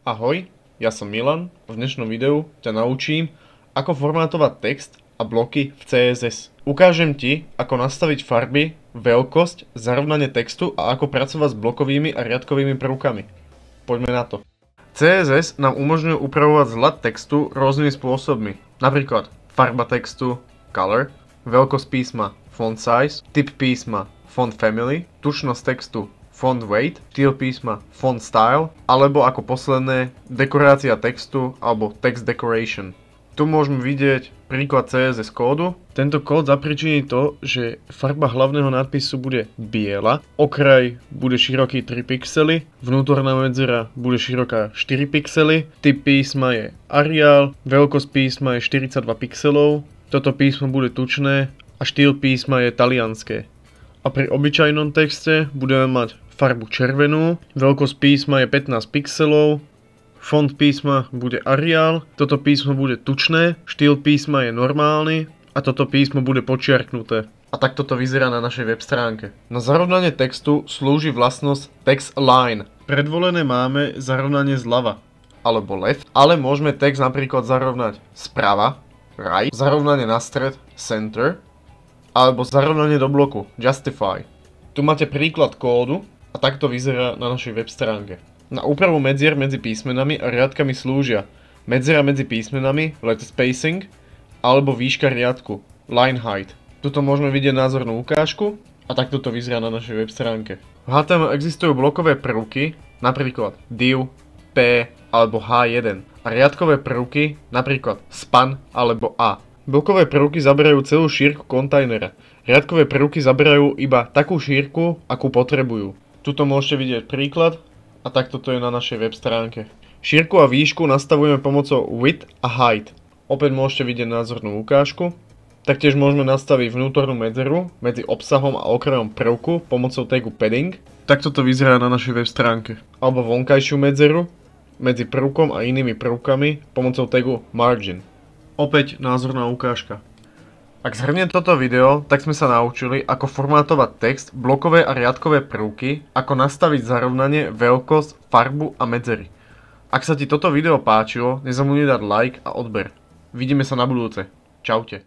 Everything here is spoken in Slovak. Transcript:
Ahoj, ja som Milan. V dnešnom videu ťa naučím, ako formátovať text a bloky v CSS. Ukážem ti, ako nastaviť farby, veľkosť, zarovnanie textu a ako pracovať s blokovými a riadkovými prvkami. Poďme na to. CSS nám umožňuje upravovať zľad textu rôznymi spôsobmi. Napríklad farba textu, color, veľkosť písma, font size, typ písma, font family, tučnosť textu, font weight, štýl písma, font style, alebo ako posledné dekorácia textu alebo text decoration. Tu môžeme vidieť príklad CSS kódu. Tento kód zapričiní to, že farba hlavného nadpisu bude biela, okraj bude široký 3 pixely, vnútorná medzera bude široká 4 pixely, typ písma je Arial, veľkosť písma je 42 pixelov, toto písmo bude tučné a štýl písma je talianské. A pri obyčajnom texte budeme mať farbu červenú, veľkosť písma je 15 pixelov, font písma bude Arial, toto písmo bude tučné, štýl písma je normálny a toto písmo bude počiarknuté. A takto to vyzerá na našej web stránke. Na zarovnanie textu slúži vlastnosť Text Align. Predvolené máme zarovnanie zľava alebo left, ale môžeme text napríklad zarovnať sprava, right, zarovnanie na stred, center, alebo zarovnanie do bloku, justify. Tu máte príklad kódu a takto vyzerá na našej web stránke. Na úpravu medzier medzi písmenami a riadkami slúžia medzera medzi písmenami, letter spacing, alebo výška riadku, line height. Tuto môžeme vidieť názornú ukážku a takto to vyzerá na našej web stránke. V HTML existujú blokové prvky, napríklad div, p alebo h1 a riadkové prvky, napríklad span alebo a. Blokové prvky zaberajú celú šírku kontajnera. Riadkové prvky zaberajú iba takú šírku, akú potrebujú. Tuto môžete vidieť príklad a takto to je na našej web stránke. Šírku a výšku nastavujeme pomocou width a height. Opäť môžete vidieť názornú ukážku. Taktiež môžeme nastaviť vnútornú medzeru medzi obsahom a okrajom prvku pomocou tagu padding. Takto to vyzerá na našej web stránke. Alebo vonkajšiu medzeru medzi prvkom a inými prvkami pomocou tagu margin. Opäť názorná ukážka. Ak zhrniem toto video, tak sme sa naučili, ako formátovať text, blokové a riadkové prvky, ako nastaviť zarovnanie, veľkosť, farbu a medzery. Ak sa ti toto video páčilo, nezabudni dať like a odber. Vidíme sa na budúce. Čaute.